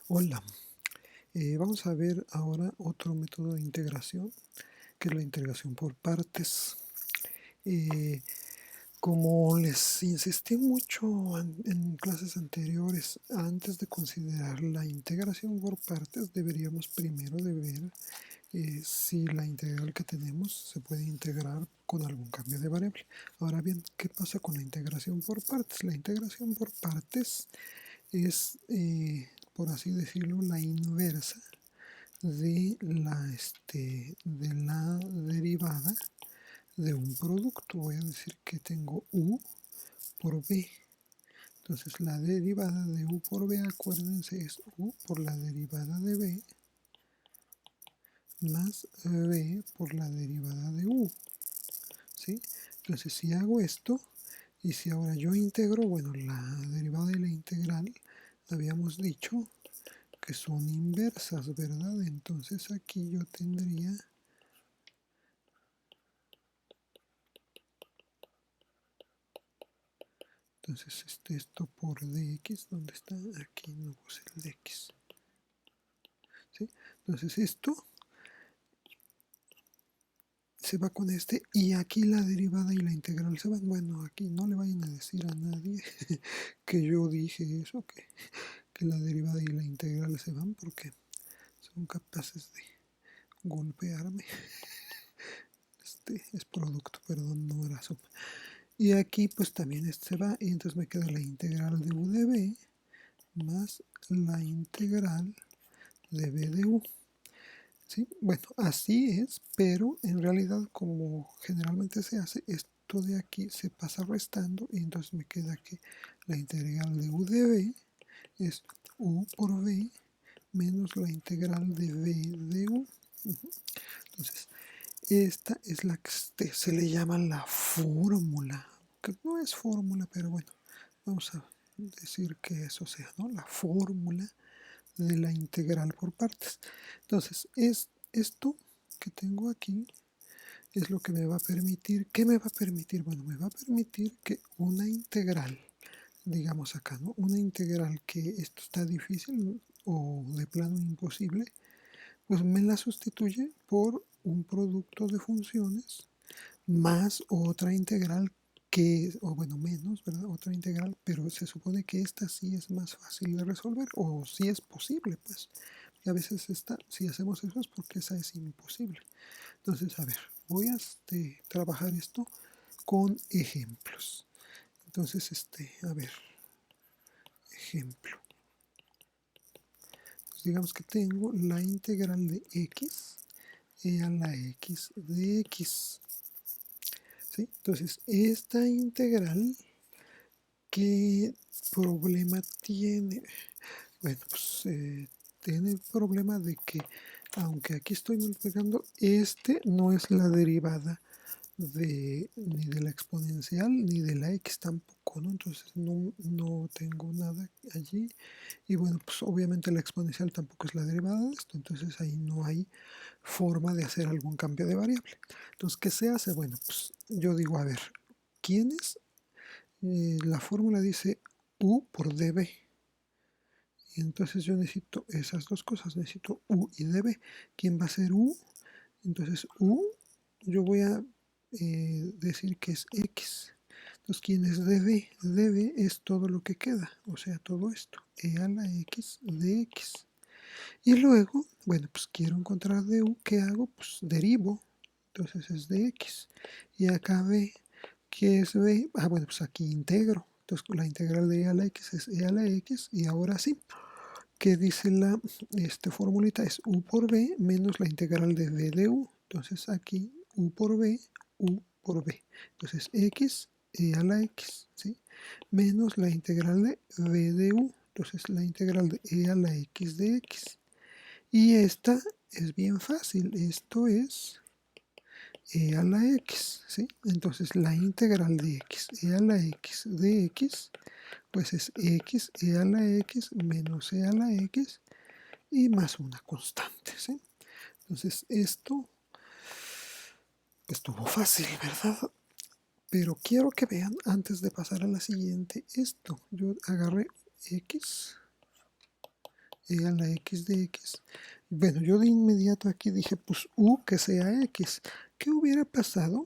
Hola, vamos a ver ahora otro método de integración, que es la integración por partes. Eh, Como les insistí mucho en clases anteriores, antes de considerar la integración por partes, deberíamos primero de ver si la integral que tenemos se puede integrar con algún cambio de variable. Ahora bien, ¿qué pasa con la integración por partes? La integración por partes es, por así decirlo, la inversa de la derivada de un producto. Voy a decir que tengo u por b. Entonces la derivada de u por b, acuérdense, es u por la derivada de b más b por la derivada de u. ¿Sí? Entonces si hago esto, y si ahora yo integro, bueno, la derivada y la integral, habíamos dicho que son inversas, ¿verdad? Entonces aquí yo tendría entonces esto por dx, ¿dónde está? Aquí no puse el dx. ¿Sí? Entonces esto se va con este y aquí la derivada y la integral se van. Bueno, aquí no le vayan a decir a nadie que yo dije eso, que la derivada y la integral se van porque son capaces de golpearme. Este es producto, perdón, no era suma. Y aquí pues también este se va y entonces me queda la integral de u de b más la integral de b de u. ¿Sí? Bueno, así es, pero en realidad como generalmente se hace, esto de aquí se pasa restando y entonces me queda que la integral de u de b es u por b menos la integral de b de u. Entonces, esta es la que se le llama la fórmula, que no es fórmula, pero bueno, vamos a decir que eso sea, ¿no? La fórmula de la integral por partes. Entonces, es esto que tengo aquí es lo que me va a permitir, ¿qué me va a permitir? Bueno, me va a permitir que una integral, digamos acá, ¿no? Una integral que esto está difícil o de plano imposible, pues me la sustituye por un producto de funciones más otra integral que, o bueno, menos, ¿verdad? Otra integral, pero se supone que esta sí es más fácil de resolver, o sí es posible, pues. Y a veces esta, si hacemos eso es porque esa es imposible. Entonces, a ver, voy a trabajar esto con ejemplos. Entonces, a ver, ejemplo. Pues digamos que tengo la integral de x e a la x de x. ¿Sí? Entonces, esta integral, ¿qué problema tiene? Bueno, pues tiene el problema de que, aunque aquí estoy multiplicando, no es la derivada ni de la exponencial ni de la x tampoco, ¿no? Entonces no tengo nada allí. Y bueno, pues obviamente la exponencial tampoco es la derivada de esto, entonces ahí no hay forma de hacer algún cambio de variable. Entonces, ¿qué se hace? Bueno, pues yo digo, a ver, ¿quién es? La fórmula dice u por db. Y entonces yo necesito esas dos cosas, necesito u y db. ¿Quién va a ser u? Entonces u, yo voy a decir que es x. Entonces, ¿quién es db? db es todo lo que queda, o sea, todo esto, e a la x de x. Y luego, bueno, pues quiero encontrar de u, ¿qué hago? Pues derivo, entonces es de x. Y acá b, ¿qué es b? Ah, bueno, pues aquí integro. Entonces la integral de e a la x es e a la x y ahora sí, ¿qué dice la formulita? Es u por b menos la integral de b de u. Entonces aquí u por b, u por b. Entonces x e a la x, ¿sí? Menos la integral de b de u. Entonces la integral de e a la x de x. Y esta es bien fácil, esto es e a la x, ¿sí? Entonces la integral de x e a la x de x, pues es x e a la x menos e a la x y más una constante, ¿sí? Entonces esto estuvo fácil, ¿verdad? Pero quiero que vean, antes de pasar a la siguiente, esto. Yo agarré x a la x de x. Bueno, yo de inmediato aquí dije, pues u que sea x. ¿Qué hubiera pasado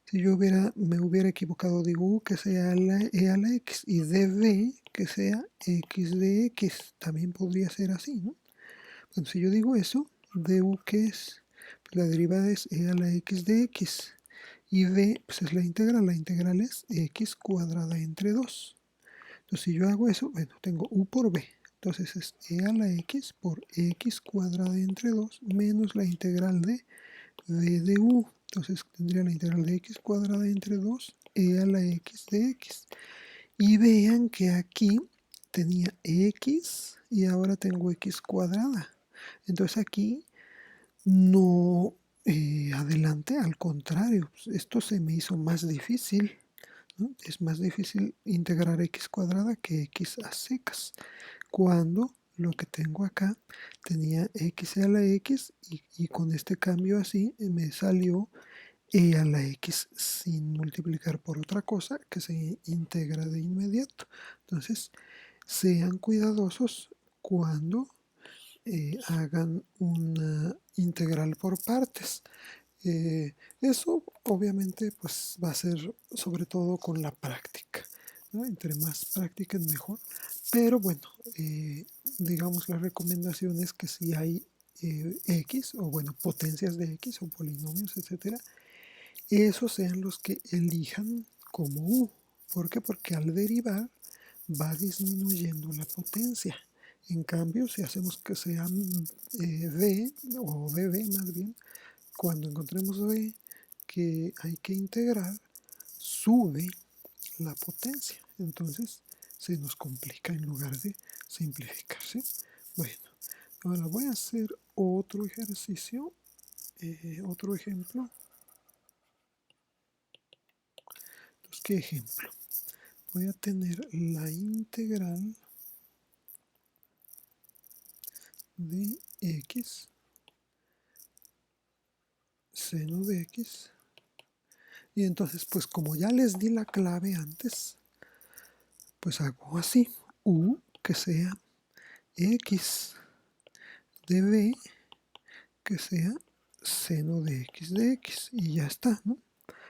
si yo me hubiera equivocado? Digo u que sea e a la x y db que sea x de x. También podría ser así, ¿no? Bueno, si yo digo eso, du que es, pues la derivada es e a la x de x. Y b, pues es la integral es x cuadrada entre 2. Entonces, si yo hago eso, bueno, tengo u por b. Entonces es e a la x por x cuadrada entre 2 menos la integral de b de u. Entonces tendría la integral de x cuadrada entre 2 e a la x de x. Y vean que aquí tenía x y ahora tengo x cuadrada. Entonces aquí no adelante, al contrario, esto se me hizo más difícil, ¿no? Es más difícil integrar x cuadrada que x a secas, cuando lo que tengo acá tenía x a la x y con este cambio así me salió e a la x sin multiplicar por otra cosa que se integra de inmediato. Entonces, sean cuidadosos cuando hagan una integral por partes. Eso obviamente pues va a ser sobre todo con la práctica, ¿no? Entre más practiquen mejor, pero bueno, digamos la recomendación es que si hay x o bueno potencias de x o polinomios etcétera, esos sean los que elijan como u. ¿Por qué? Porque al derivar va disminuyendo la potencia. En cambio, si hacemos que sea b o bb más bien, cuando encontremos b que hay que integrar, sube la potencia. Entonces se nos complica en lugar de simplificarse. Bueno, ahora voy a hacer otro ejercicio, otro ejemplo. Entonces, ¿qué ejemplo? Voy a tener la integral de x seno de x. Y entonces, pues como ya les di la clave antes, pues hago así, u que sea x de b que sea seno de x y ya está, ¿no?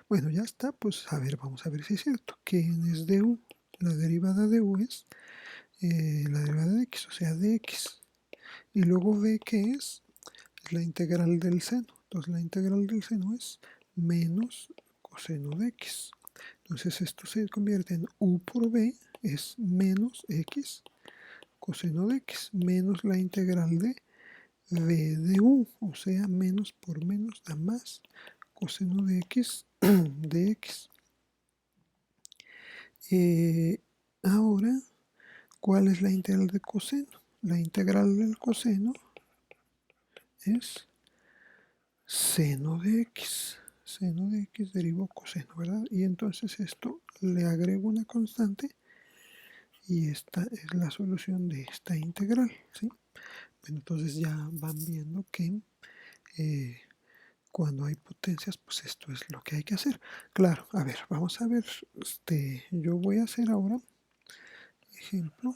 Bueno, ya está, pues a ver, vamos a ver si es cierto. ¿Quién es de u? La derivada de u es la derivada de x, o sea, de x. Y luego b que es la integral del seno. Entonces la integral del seno es menos coseno de x. Entonces esto se convierte en u por b, es menos x coseno de x, menos la integral de b de u, o sea, menos por menos da más coseno de x de x. Ahora, ¿cuál es la integral de coseno? La integral del coseno es seno de x. Seno de x derivo coseno, ¿verdad? Y entonces esto le agrego una constante y esta es la solución de esta integral, ¿sí? Bueno, entonces ya van viendo que cuando hay potencias, pues esto es lo que hay que hacer. Claro, a ver, vamos a ver, yo voy a hacer ahora, ejemplo,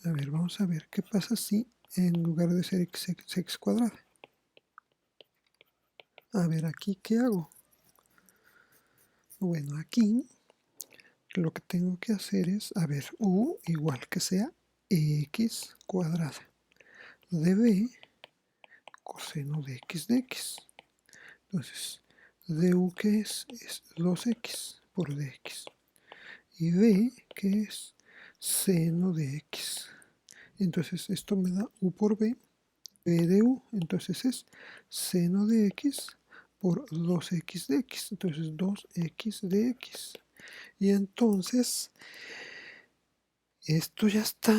a ver, vamos a ver qué pasa si en lugar de ser x cuadrada. A ver, aquí, ¿qué hago? Bueno, aquí lo que tengo que hacer es, a ver, u igual que sea x cuadrada de b coseno de x. Entonces, du que es 2x por dx. Y b que es seno de x. Entonces esto me da u por b, b de u. Entonces es seno de x por 2x de x. Entonces 2x de x. Y entonces esto ya está,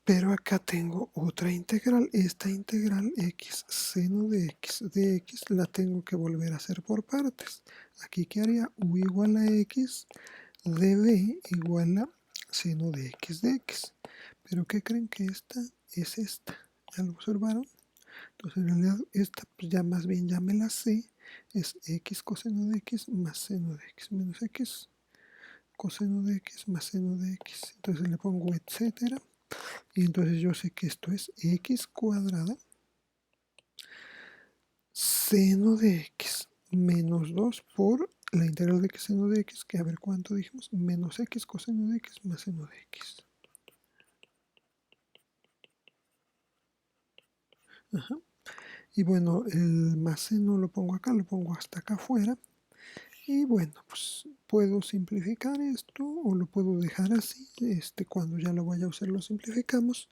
pero acá tengo otra integral. Esta integral x seno de x la tengo que volver a hacer por partes. Aquí ¿qué haría? U igual a x de b igual a seno de x. Pero ¿qué creen que esta es esta? ¿Ya lo observaron? Entonces en realidad esta pues ya más bien ya me la sé. Es x coseno de x más seno de x menos x coseno de x más seno de x. Entonces le pongo etcétera. Y entonces yo sé que esto es x cuadrada seno de x menos 2 por la integral de x seno de x, que a ver cuánto dijimos, menos x coseno de x más seno de x. Ajá. Y bueno, el más seno lo pongo acá, lo pongo hasta acá afuera. Y bueno, pues puedo simplificar esto o lo puedo dejar así. Cuando ya lo vaya a usar lo simplificamos.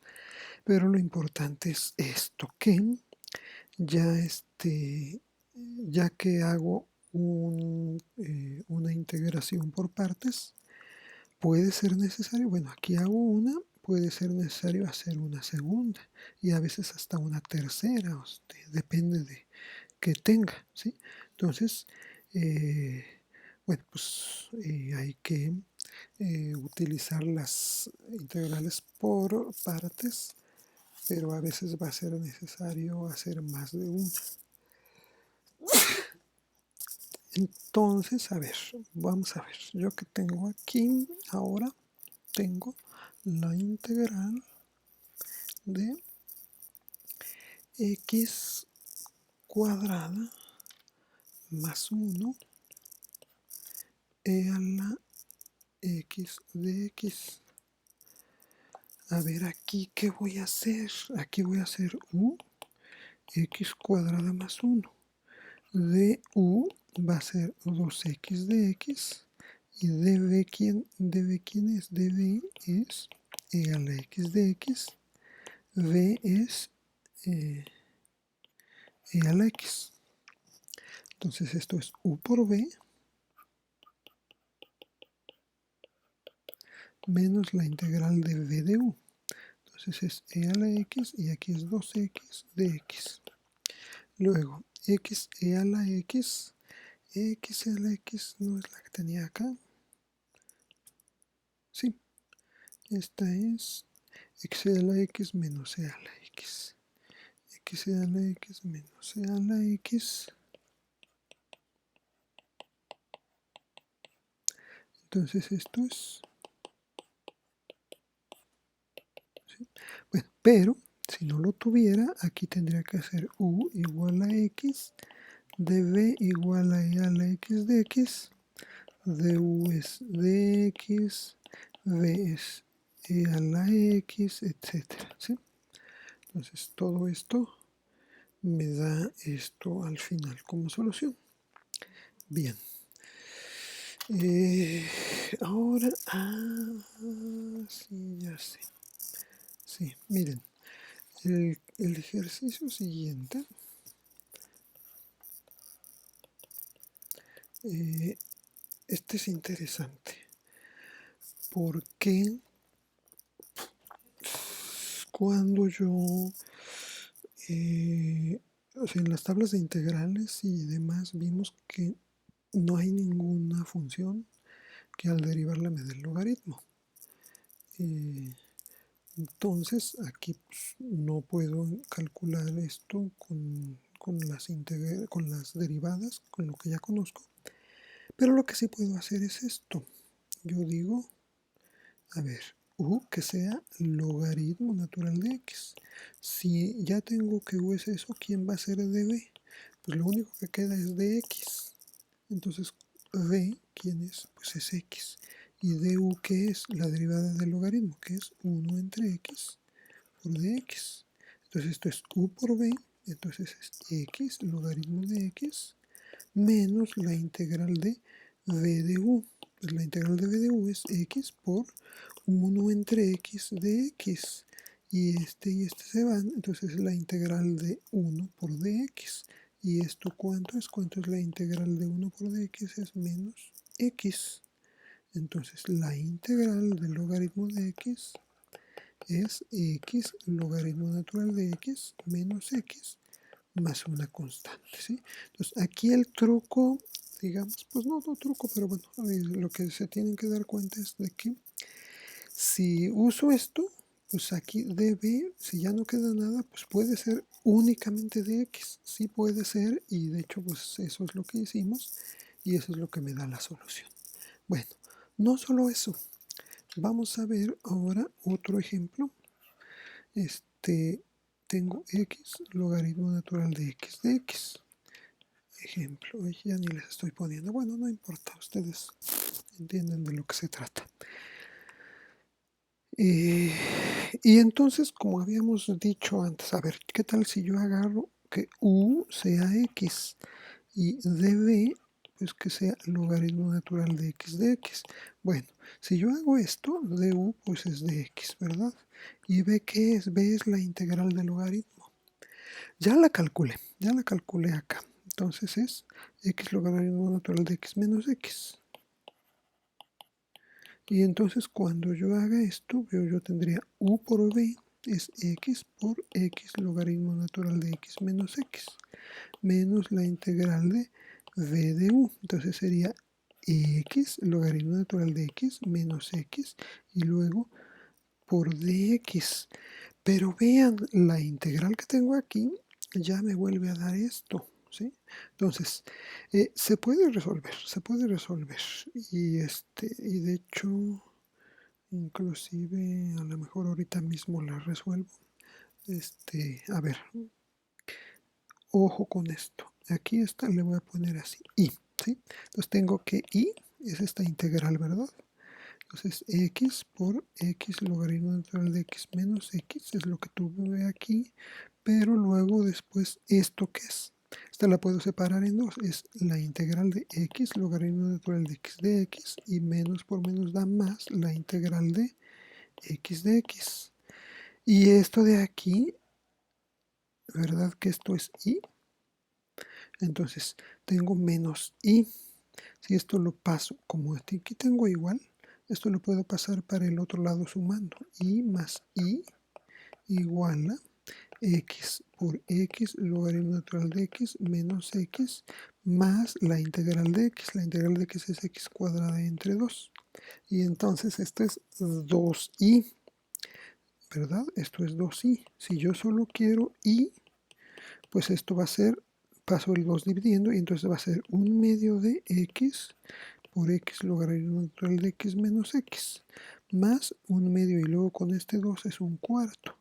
Pero lo importante es esto, que ya, ya que hago una integración por partes, puede ser necesario, bueno, aquí hago una, puede ser necesario hacer una segunda y a veces hasta una tercera, depende de que tenga, ¿sí? Entonces, bueno, pues hay que utilizar las integrales por partes, pero a veces va a ser necesario hacer más de una. Entonces, a ver, vamos a ver, yo que tengo aquí, ahora tengo la integral de x cuadrada más 1 e a la x de x. A ver, aquí, ¿qué voy a hacer? Aquí voy a hacer u x cuadrada más 1. De u va a ser 2x de x. Y db, ¿quién es? db es e a la x de x. v es e a la x. Entonces esto es u por v menos la integral de v de u. Entonces es e a la x y aquí es 2x de x. Luego, x e a la x. X e a la x no es la que tenía acá. Sí, esta es x e a la x menos e a la x. X e a la x menos e a la x. Entonces esto es... ¿sí? Bueno, pero si no lo tuviera, aquí tendría que hacer u igual a x, dv igual a e a la x de x, du es de x, v es e a la x, etcétera, ¿sí? Entonces todo esto me da esto al final como solución. Bien. Ahora, sí, ya sé. Sí, miren, el ejercicio siguiente este es interesante porque cuando yo o sea, en las tablas de integrales y demás vimos que no hay ninguna función que al derivarla me dé el logaritmo. Entonces aquí pues, no puedo calcular esto con las derivadas, con lo que ya conozco. Pero lo que sí puedo hacer es esto. Yo digo, a ver, u que sea logaritmo natural de x. Si ya tengo que u es eso, ¿quién va a ser db? Pues lo único que queda es dx. Entonces, d, ¿quién es? Pues es x. Y du, ¿qué es? La derivada del logaritmo, que es 1 entre x por dx. Entonces esto es u por b, entonces es x, logaritmo de x, menos la integral de v de u. Pues la integral de v de u es x por 1 entre x de x. Y este se van, entonces la integral de 1 por dx. ¿Y esto cuánto es? ¿Cuánto es la integral de 1 por dx? Es menos x. Entonces la integral del logaritmo de x es x logaritmo natural de x menos x más una constante, ¿sí? Entonces aquí el truco, digamos, pues no truco, pero bueno, lo que se tienen que dar cuenta es de que si uso esto, pues aquí db, si ya no queda nada, pues puede ser únicamente de x, sí puede ser, y de hecho pues eso es lo que hicimos, y eso es lo que me da la solución. Bueno, no solo eso, vamos a ver ahora otro ejemplo tengo x logaritmo natural de x de x. Ejemplo, ya ni les estoy poniendo, bueno, no importa, ustedes entienden de lo que se trata. Y entonces, como habíamos dicho antes, a ver, ¿qué tal si yo agarro que u sea x y db, pues que sea logaritmo natural de x de x? Bueno, si yo hago esto, du pues es de x, ¿verdad? ¿Y b qué es? B es la integral del logaritmo. Ya la calculé acá. Entonces es x logaritmo natural de x menos x. Y entonces cuando yo haga esto, yo tendría u por b es x por x logaritmo natural de x menos x, menos la integral de v de u. Entonces sería x logaritmo natural de x menos x y luego por dx. Pero vean, la integral que tengo aquí ya me vuelve a dar esto, ¿sí? Entonces, se puede resolver. Y de hecho, inclusive a lo mejor ahorita mismo la resuelvo. A ver, ojo con esto. Aquí esta le voy a poner así, y, ¿sí? Entonces tengo que y es esta integral, ¿verdad? Entonces x por x logaritmo natural de x menos x es lo que tuve aquí, pero luego después, ¿esto qué es? Esta la puedo separar en dos, es la integral de x logaritmo natural de x y menos por menos da más la integral de x de x. Y esto de aquí, ¿verdad que esto es y? Entonces tengo menos y. Si esto lo paso como aquí tengo igual, esto lo puedo pasar para el otro lado sumando. Y más y igual a x por x logaritmo natural de x menos x más la integral de x. La integral de x es x cuadrada entre 2. Y entonces esto es 2i, ¿verdad? Esto es 2i. Si yo solo quiero i, pues esto va a ser, paso el 2 dividiendo y entonces va a ser 1 medio de x por x logaritmo natural de x menos x, más 1 medio y luego con este 2 es 1/4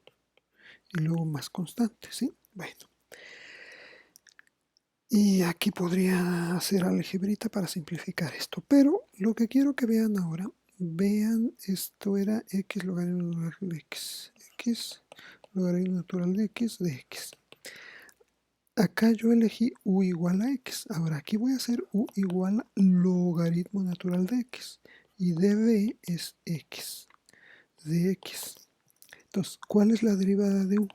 y luego más constante, ¿sí? Bueno, y aquí podría hacer algebrita para simplificar esto, pero lo que quiero que vean ahora, vean, esto era x logaritmo natural de x logaritmo natural de x de x. Acá yo elegí u igual a x. Ahora aquí voy a hacer u igual a logaritmo natural de x. Y db es x de x. Entonces, ¿cuál es la derivada de u?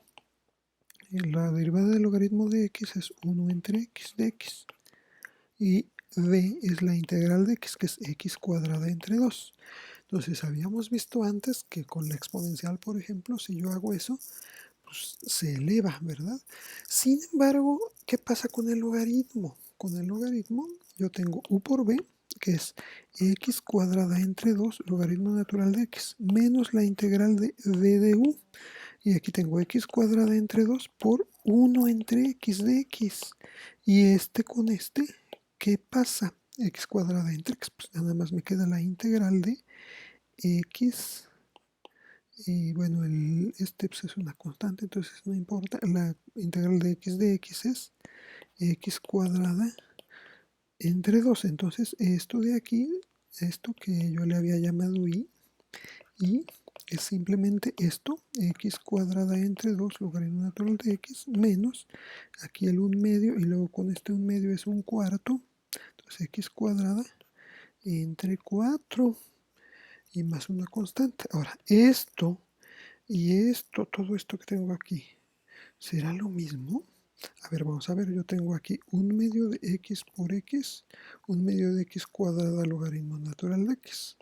La derivada del logaritmo de x es 1 entre x de x. Y b es la integral de x, que es x cuadrada entre 2. Entonces, habíamos visto antes que con la exponencial, por ejemplo, si yo hago eso, pues se eleva, ¿verdad? Sin embargo, ¿qué pasa con el logaritmo? Con el logaritmo yo tengo u por b, que es x cuadrada entre 2 logaritmo natural de x, menos la integral de v de u. Y aquí tengo x cuadrada entre 2 por 1 entre x de x. Y con ¿qué pasa? X cuadrada entre x, pues nada más me queda la integral de x. Y bueno, pues es una constante, entonces no importa. La integral de x es x cuadrada entre 2. Entonces esto de aquí, esto que yo le había llamado y es simplemente esto, x cuadrada entre 2 logaritmo natural de x menos aquí el 1 medio y luego con este 1 medio es 1/4. Entonces x cuadrada entre 4 y más una constante. Ahora, esto y esto, todo esto que tengo aquí, ¿será lo mismo? A ver, vamos a ver, yo tengo aquí 1 medio de x por x, 1 medio de x cuadrada logaritmo natural de x.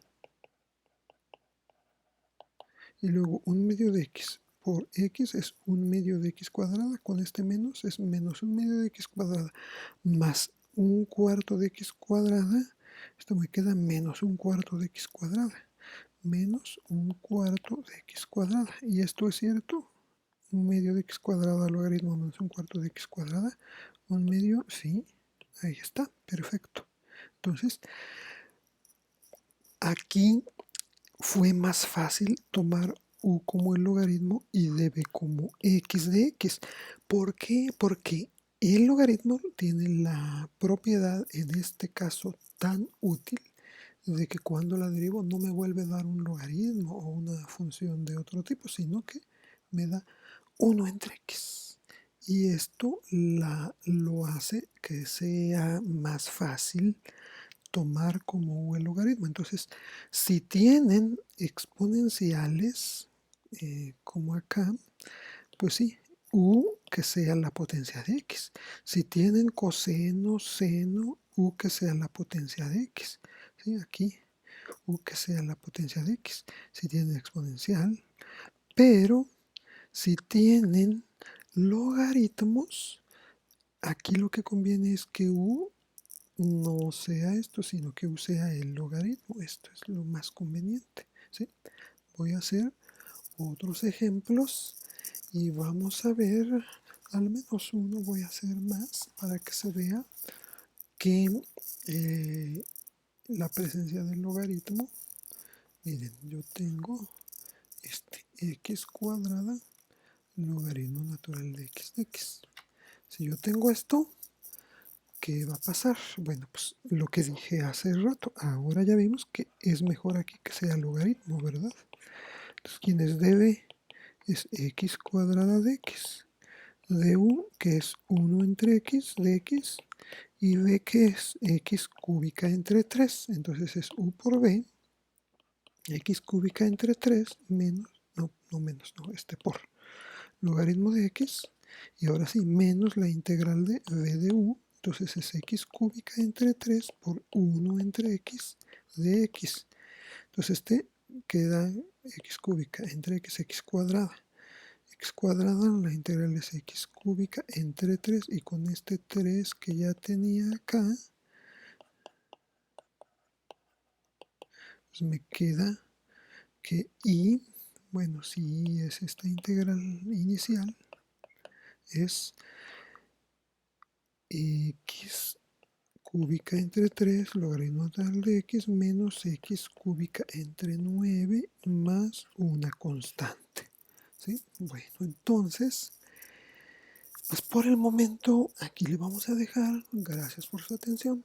Y luego 1 medio de x por x es 1 medio de x cuadrada, con este menos es menos 1 medio de x cuadrada, más 1/4 de x cuadrada, esto me queda menos 1/4 de x cuadrada, menos 1/4 de x cuadrada. ¿Y esto es cierto? 1 medio de x cuadrada logaritmo menos 1/4 de x cuadrada. 1 medio, sí, ahí está, perfecto. Entonces, aquí fue más fácil tomar u como el logaritmo y db como x de x. ¿Por qué? Porque el logaritmo tiene la propiedad, en este caso tan útil, de que cuando la derivo no me vuelve a dar un logaritmo o una función de otro tipo, sino que me da 1 entre x. Y esto lo hace que sea más fácil tomar como el logaritmo. Entonces, si tienen exponenciales, como acá, pues sí, u que sea la potencia de x. Si tienen coseno, seno, u que sea la potencia de x. ¿Sí? Aquí, u que sea la potencia de x. Si tienen exponencial, pero si tienen logaritmos, aquí lo que conviene es que u no sea esto, sino que u sea el logaritmo. Esto es lo más conveniente. ¿Sí? Voy a hacer otros ejemplos y vamos a ver, al menos uno voy a hacer más para que se vea que la presencia del logaritmo, miren, yo tengo este x cuadrada logaritmo natural de x. Si yo tengo esto, ¿qué va a pasar? Bueno, pues lo que dije hace rato, ahora ya vimos que es mejor aquí que sea logaritmo, ¿verdad? Entonces, quien es db es x cuadrada de x, de u, que es 1 entre x de x, y b, que es x cúbica entre 3. Entonces es u por b, x cúbica entre 3 menos, no menos, por logaritmo de x, y ahora sí, menos la integral de b de u, entonces es x cúbica entre 3 por 1 entre x de x. Entonces este queda x cúbica entre x cuadrada. X cuadrada, la integral es x cúbica entre 3, y con este 3 que ya tenía acá, pues me queda que y, bueno, si es esta integral inicial, es x cúbica entre 3, logaritmo natural de x, menos x cúbica entre 9 más una constante. ¿Sí? Bueno, entonces, pues por el momento aquí le vamos a dejar. Gracias por su atención.